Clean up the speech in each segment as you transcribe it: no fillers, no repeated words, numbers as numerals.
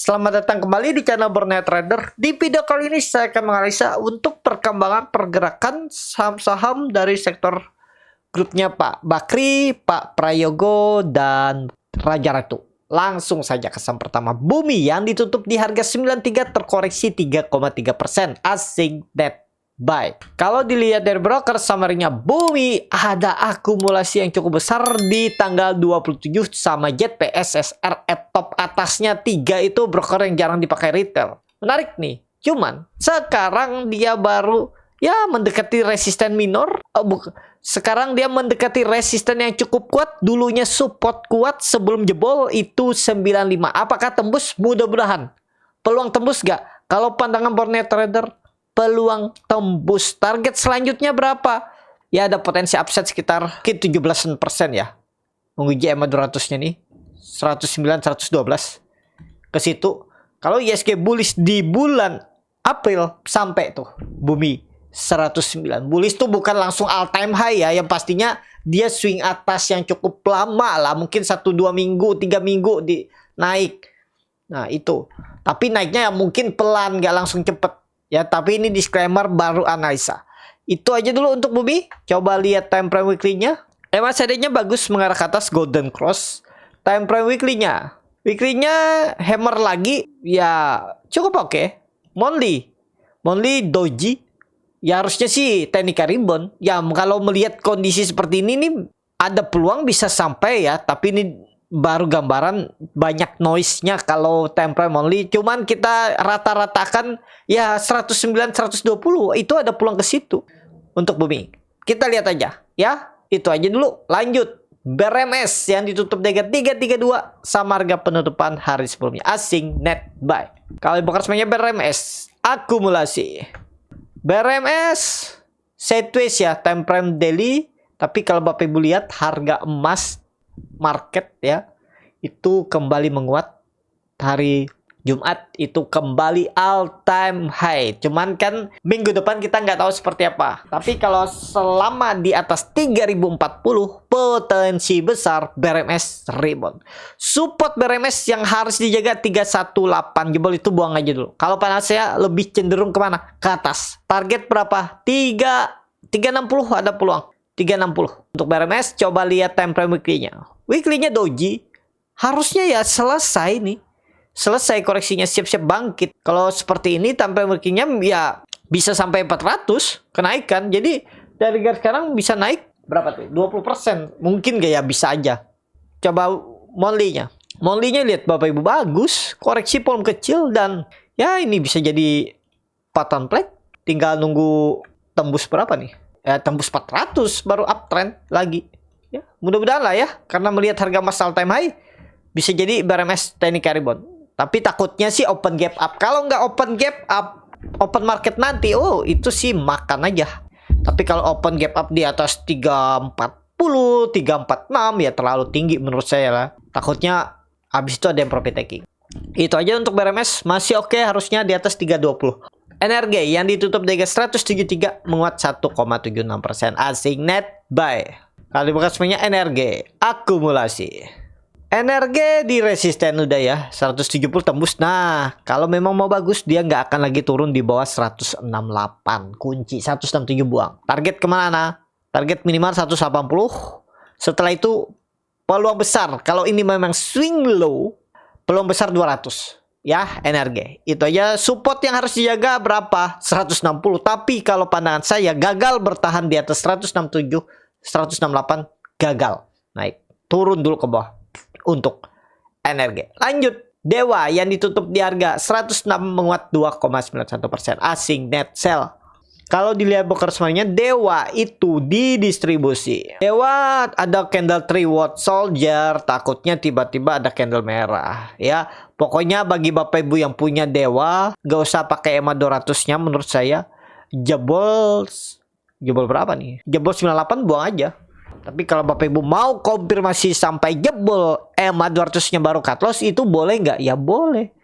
Selamat datang kembali di channel Borneo Trader. Di video kali ini saya akan menganalisa untuk perkembangan pergerakan saham-saham dari sektor grupnya Pak Bakri, Pak Prayogo, dan Raja Ratu. Langsung saja ke saham pertama, Bumi yang ditutup di harga 93 terkoreksi 3,3%. Asing net buy. Kalau dilihat dari broker summary-nya Bumi, ada akumulasi yang cukup besar di tanggal 27 sama JPSSR at top atasnya 3 itu broker yang jarang dipakai retail. Menarik nih. Cuman sekarang dia baru ya mendekati resisten minor. Sekarang dia mendekati resisten yang cukup kuat. Dulunya support kuat sebelum jebol itu 95. Apakah tembus? Mudah-mudahan. Peluang tembus gak? Kalau pandangan Borneo Trader, peluang tembus. Target selanjutnya berapa? Ya ada potensi upside sekitar 17% ya. Menguji EMA 200-nya nih. 109, 112. Ke situ. Kalau ISG bullish di bulan April sampai tuh Bumi 109. Bullish tuh bukan langsung all time high ya. Yang pastinya dia swing atas yang cukup lama lah. Mungkin 1-2 minggu, 3 minggu naik. Nah itu. Tapi naiknya mungkin pelan, gak langsung cepet. Ya, tapi ini disclaimer baru analisa. Itu aja dulu untuk Bumi. Coba lihat time frame weekly-nya. MACD-nya bagus mengarah ke atas, golden cross. Time frame weekly-nya. Weekly-nya hammer lagi. Ya, cukup oke. Monthly doji. Ya harusnya sih teknik rebound. Ya kalau melihat kondisi seperti ini nih, ada peluang bisa sampai ya. Tapi ini baru gambaran, banyak noise-nya kalau time frame only. Cuman kita rata-ratakan ya 109, 120. Itu ada peluang ke situ untuk Bumi. Kita lihat aja ya. Itu aja dulu. Lanjut. BRMS yang ditutup di harga 332 sama harga penutupan hari sebelumnya. Asing net buy. Kalau bukan semuanya BRMS akumulasi. BRMS sideways ya, time frame daily. Tapi kalau Bapak Ibu lihat harga emas market ya itu kembali menguat hari Jumat, itu kembali all time high. Cuman kan minggu depan kita nggak tahu seperti apa. Tapi kalau selama di atas 3040 potensi besar BRMS rebound. Support BRMS yang harus dijaga 318 jebol itu buang aja dulu. Kalau panas saya lebih cenderung kemana? Ke atas. Target berapa? 360 ada peluang. 360 untuk BRMS. Coba lihat time frame weekly-nya. Weekly-nya doji harusnya ya selesai nih. Selesai koreksinya, siap-siap bangkit. Kalau seperti ini time frame weekly-nya ya bisa sampai 400 kenaikan. Jadi dari sekarang bisa naik berapa tuh? 20%. Mungkin gak ya, bisa aja. Coba monthly-nya. Monthly-nya lihat Bapak Ibu bagus, koreksi volume kecil dan ya ini bisa jadi pattern plate. Tinggal nunggu tembus berapa nih? Tembus 400 baru uptrend lagi. Ya, mudah-mudahan lah ya, karena melihat harga emas all time high bisa jadi BRMS teknik rebound. Tapi takutnya sih open gap up. Kalau nggak open gap up, open market nanti, oh itu sih makan aja. Tapi kalau open gap up di atas 340, 346 ya terlalu tinggi menurut saya lah. Takutnya habis itu ada yang profit taking. Itu aja untuk BRMS, masih oke, harusnya di atas 320. NRG yang ditutup di 173 menguat 1,76%. Asing net buy. Kali bukan semuanya NRG akumulasi. NRG di resisten udah ya 170 tembus. Nah kalau memang mau bagus dia nggak akan lagi turun di bawah 168. Kunci 167 buang. Target kemana? Target minimal 180. Setelah itu peluang besar. Kalau ini memang swing low, peluang besar 200 ya NRG. Itu aja. Support yang harus dijaga berapa? 160. Tapi kalau pandangan saya gagal bertahan di atas 167, 168 gagal naik. Turun dulu ke bawah untuk NRG. Lanjut. Dewa yang ditutup di harga 106 menguat 2,91%. Asing net sell. Kalau dilihat broker semuanya, Dewa itu didistribusi. Dewa ada candle 3 watt soldier, takutnya tiba-tiba ada candle merah ya. Pokoknya bagi Bapak Ibu yang punya Dewa, gak usah pakai EMA 200-nya menurut saya. Jebol berapa nih? Jebol 98 buang aja. Tapi kalau Bapak Ibu mau konfirmasi sampai jebol EMA 200-nya baru cut loss, itu boleh nggak? Ya boleh.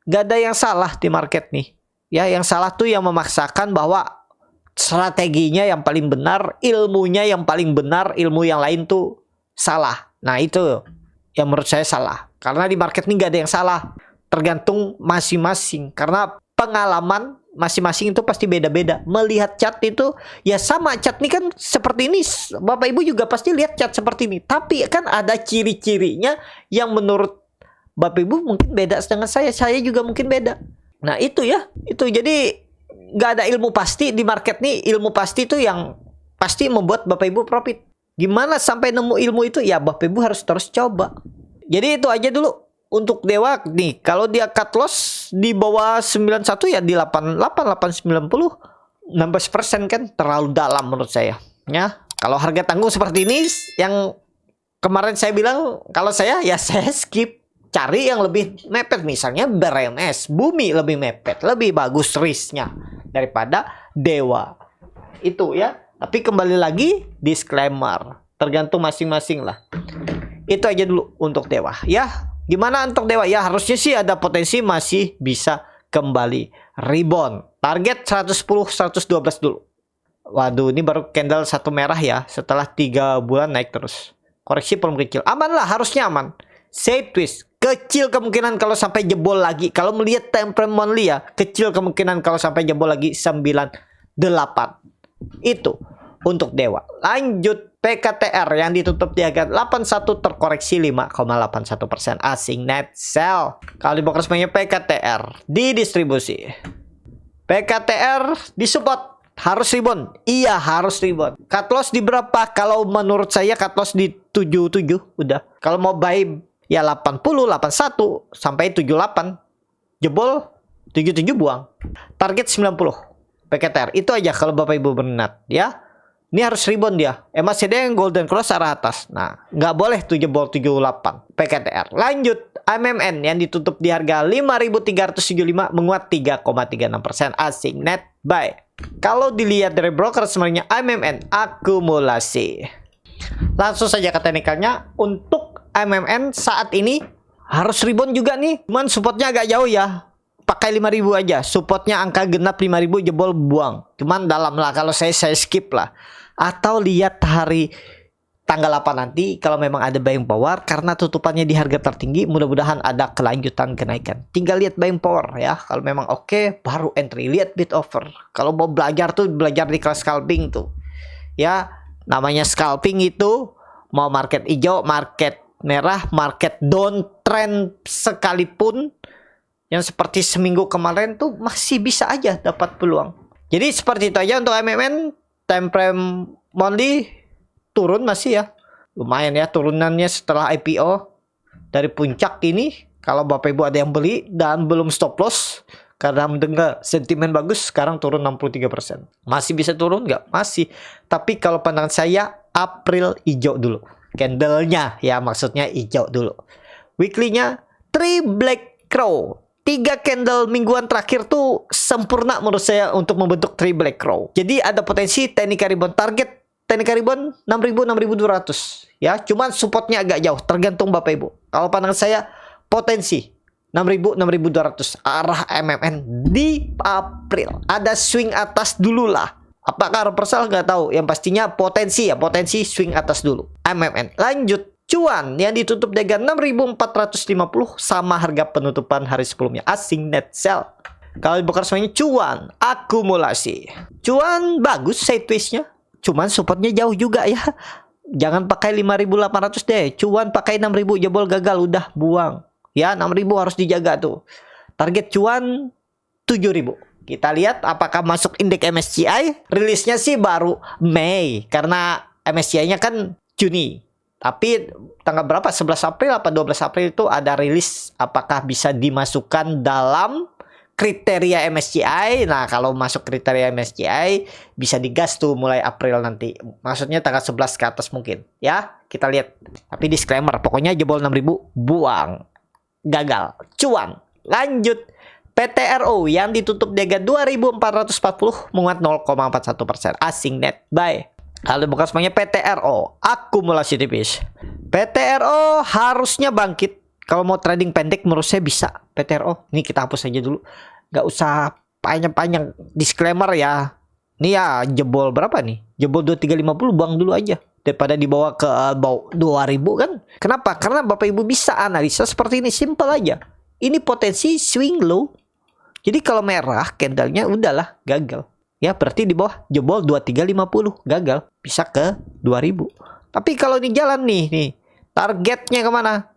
Nggak ada yang salah di market nih. Ya yang salah tuh yang memaksakan bahwa strateginya yang paling benar, ilmunya yang paling benar, ilmu yang lain tuh salah. Nah itu yang menurut saya salah. Karena di market ini nggak ada yang salah. tergantung masing-masing. Karena pengalaman masing-masing itu pasti beda-beda. Melihat chart itu ya sama, chart ini kan seperti ini. Bapak Ibu juga pasti lihat chart seperti ini. Tapi kan ada ciri-cirinya yang menurut Bapak Ibu mungkin beda dengan saya juga mungkin beda. Nah itu ya, itu jadi nggak ada ilmu pasti di market nih. Ilmu pasti itu yang pasti membuat Bapak Ibu profit. Gimana sampai nemu ilmu itu? Ya Bapak Ibu harus terus coba. Jadi itu aja dulu untuk Dewa nih. Kalau dia cut loss di bawah 91 ya di 88 890 16% kan terlalu dalam menurut saya. Ya, kalau harga tanggung seperti ini yang kemarin saya bilang, kalau saya ya saya skip. Cari yang lebih mepet, misalnya BRMS, Bumi lebih mepet, lebih bagus risknya daripada Dewa. Itu ya. Tapi kembali lagi disclaimer, tergantung masing-masing lah. Itu aja dulu untuk Dewa ya. Gimana untuk Dewa? Ya harusnya sih ada potensi masih bisa kembali rebound. Target 110 112 dulu. Waduh, ini baru candle satu merah ya, setelah 3 bulan naik terus. Koreksi belum kecil. Aman lah, harusnya aman. Safe twist. Kecil kemungkinan kalau sampai jebol lagi. Kalau melihat time frame monthly ya, kecil kemungkinan kalau sampai jebol lagi 98. Itu untuk Dewa. Lanjut PKTR yang ditutup di harga 81 terkoreksi 5,81% asing net sell. Kalau di broker semuanya PKTR di distribusi. PKTR di support. Harus rebound. Iya harus rebound. Cut loss di berapa? Kalau menurut saya cut loss di 77 udah. Kalau mau buy ya 80, 81 sampai 78. Jebol 77 buang. Target 90 PKTR. Itu aja kalau Bapak Ibu berminat ya. Ini harus rebound dia. MACD yang golden cross arah atas. Nah, nggak boleh tuh jebol 78 PKTR. Lanjut MMN yang ditutup di harga 5.375 menguat 3,36% asing net buy. Kalau dilihat dari broker sebenarnya MMN akumulasi. Langsung saja ke teknikalnya. Untuk MMN saat ini harus rebound juga nih. Cuman supportnya agak jauh ya. Pakai 5.000 aja. Supportnya angka genap 5.000 jebol buang. Cuman dalam lah. Kalau saya skip lah. Atau lihat hari tanggal 8 nanti. Kalau memang ada buying power. Karena tutupannya di harga tertinggi. Mudah-mudahan ada kelanjutan kenaikan. Tinggal lihat buying power ya. Kalau memang oke, baru entry. Lihat bid offer. Kalau mau belajar tuh belajar di kelas scalping tuh. Ya. Namanya scalping itu. Mau market hijau, market merah, market downtrend sekalipun, yang seperti seminggu kemarin tuh masih bisa aja dapat peluang. Jadi seperti itu aja untuk MMN. Time frame monthly turun masih ya. Lumayan ya turunannya setelah IPO. Dari puncak ini, kalau Bapak Ibu ada yang beli dan belum stop loss karena mendengar sentimen bagus, sekarang turun 63%. Masih bisa turun nggak? Masih. Tapi kalau pandangan saya, April hijau dulu. Candlenya ya, maksudnya hijau dulu. Weekly-nya 3 black crow. 3 candle mingguan terakhir tuh sempurna menurut saya untuk membentuk 3 black crow. Jadi ada potensi technical rebound. Target technical rebound 6.000 6.200 ya. Cuman supportnya agak jauh, tergantung Bapak Ibu. Kalau pandangan saya potensi 6.000 6.200 arah MMN di April. Ada swing atas dulu lah. Apakah reversal nggak tahu. Yang pastinya potensi ya, potensi swing atas dulu. MMN. Lanjut. Cuan yang ditutup dengan 6.450 sama harga penutupan hari sebelumnya. Asing net sell. Kalau dibongkar semuanya cuan akumulasi. Cuan bagus sideways-nya. Cuman supportnya jauh juga ya. Jangan pakai 5.800 deh. Cuan pakai 6.000 jebol gagal udah buang. Ya 6.000 harus dijaga tuh. Target cuan 7.000. Kita lihat apakah masuk indeks MSCI. Rilisnya sih baru Mei. Karena MSCI-nya kan Juni. Tapi tanggal berapa? 11 April apa 12 April itu ada rilis. Apakah bisa dimasukkan dalam kriteria MSCI. Nah kalau masuk kriteria MSCI bisa digas tuh mulai April nanti. Maksudnya tanggal 11 ke atas mungkin. Ya kita lihat. Tapi disclaimer. Pokoknya jebol 6.000 buang. Gagal. Cuan. Lanjut. PTRO yang ditutup di harga 2.440 menguat 0,41%. Asing net buy. Kalau bukan semuanya PTRO akumulasi tipis. PTRO harusnya bangkit. Kalau mau trading pendek menurut saya bisa PTRO. Ini kita hapus aja dulu. Nggak usah panjang-panjang. Disclaimer ya. Ini ya jebol berapa nih? Jebol 2350 buang dulu aja. Daripada dibawa ke bawah 2000 kan. Kenapa? Karena Bapak Ibu bisa analisa seperti ini. Simple aja. Ini potensi swing low. Jadi kalau merah candlenya udahlah gagal. Ya berarti di bawah jebol 2350 gagal. Bisa ke 2000. Tapi kalau ini jalan nih targetnya kemana?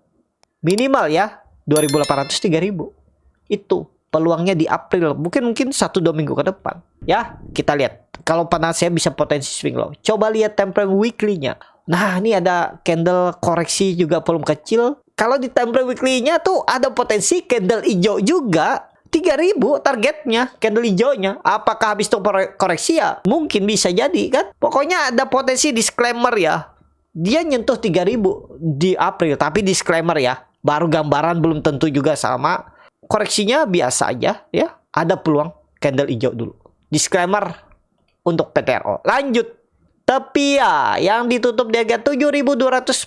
Minimal ya 2800 3000. Itu peluangnya di April. Mungkin 1-2 minggu ke depan. Ya kita lihat. Kalau panasnya bisa potensi swing low. Coba lihat time frame weekly-nya. Nah ini ada candle koreksi juga volume kecil. Kalau di time frame weekly-nya tuh ada potensi candle hijau juga. 3000 targetnya candle hijaunya. Apakah habis itu koreksi ya? Mungkin bisa jadi kan. Pokoknya ada potensi disclaimer ya. Dia nyentuh 3000 di April. Tapi disclaimer ya. Baru gambaran belum tentu juga sama. Koreksinya biasa aja ya. Ada peluang candle hijau dulu. Disclaimer untuk PTRO. Lanjut. Tepia yang ditutup di harga 7.200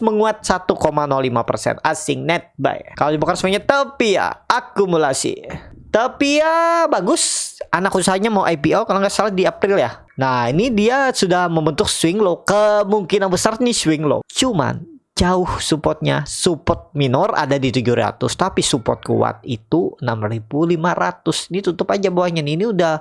menguat 1,05% asing net buy. Kalau dibongkar semuanya Tepia akumulasi. Tepia bagus. Anak usahanya mau IPO kalau nggak salah di April ya. Nah ini dia sudah membentuk swing low. Kemungkinan besar nih swing low. Cuman jauh supportnya. Support minor ada di 700. Tapi support kuat itu 6.500. Ini tutup aja bawahnya nih. Ini udah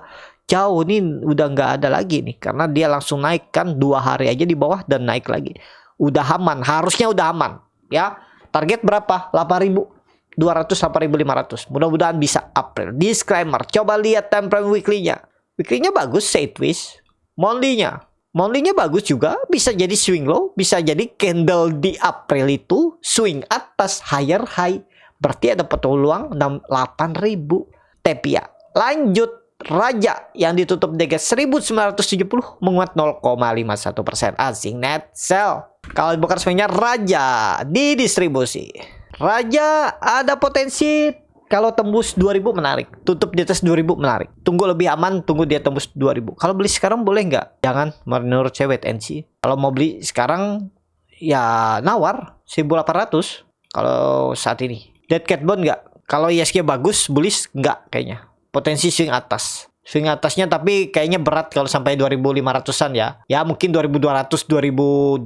jauh nih. Udah nggak ada lagi nih. Karena dia langsung naik kan 2 hari aja di bawah dan naik lagi. Udah aman. Harusnya udah aman. Ya. Target berapa? 8.200 8.500. Mudah-mudahan bisa April. Disclaimer. Coba lihat time frame weekly-nya. Weekly-nya bagus. Sideways. Monthly-nya bagus juga. Bisa jadi swing low. Bisa jadi candle di April itu swing atas higher high. Berarti ada peluang 8.000. Tepia. Lanjut. Raja yang ditutup di 1970 menguat 0,51% asing net sell. Kalau dibongkar semuanya Raja di distribusi. Raja ada potensi kalau tembus 2000 menarik. Tutup di atas 2000 menarik. Tunggu lebih aman, tunggu dia tembus 2000. Kalau beli sekarang boleh nggak? Jangan, menurut saya wait and see. Kalau mau beli sekarang ya nawar 1800 kalau saat ini. Dead cat bond nggak? Kalau ISG bagus, bullish nggak kayaknya. Potensi swing atas. Swing atasnya tapi kayaknya berat kalau sampai 2500-an ya. Ya mungkin 2200, 2280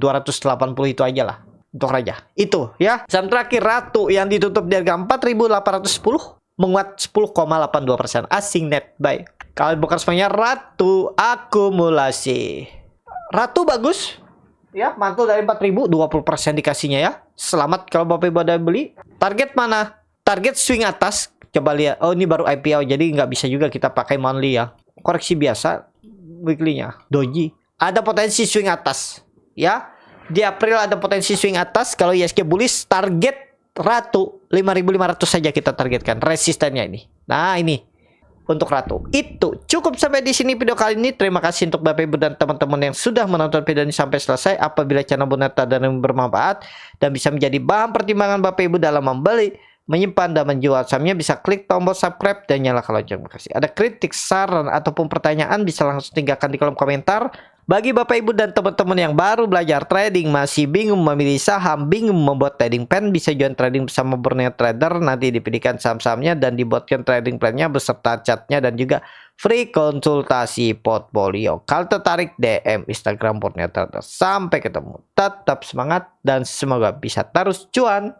itu aja lah. Untuk Raja. Itu ya. Saham terakhir Ratu yang ditutup di harga 4.810 menguat 10,82% asing net buy. Kalau bukan semuanya Ratu akumulasi. Ratu bagus. Ya, mantul dari 4.000 20% dikasihnya ya. Selamat kalau Bapak Ibu ada beli. Target mana? Target swing atas. Coba lihat. Oh, ini baru IPO jadi nggak bisa juga kita pakai monthly ya. Koreksi biasa weekly-nya. Doji. Ada potensi swing atas. Ya. Di April ada potensi swing atas. Kalau ISG bullish, target Ratu 5.500 saja kita targetkan resistennya ini. Nah ini untuk Ratu. Itu cukup sampai di sini video kali ini. Terima kasih untuk Bapak Ibu dan teman-teman yang sudah menonton video ini sampai selesai. Apabila channel Boneta dan bermanfaat dan bisa menjadi bahan pertimbangan Bapak Ibu dalam membeli, menyimpan dan menjual sahamnya, bisa klik tombol subscribe dan nyalakan lonceng. Terima kasih. Ada kritik, saran ataupun pertanyaan bisa langsung tinggalkan di kolom komentar. Bagi Bapak Ibu dan teman-teman yang baru belajar trading, masih bingung memilih saham, bingung membuat trading plan, bisa join trading bersama Borneo Trader. Nanti dipilihkan saham-sahamnya dan dibuatkan trading plan-nya beserta chartnya dan juga free konsultasi portfolio. Kalau tertarik DM Instagram Borneo Trader. Sampai ketemu. Tetap semangat dan semoga bisa terus cuan.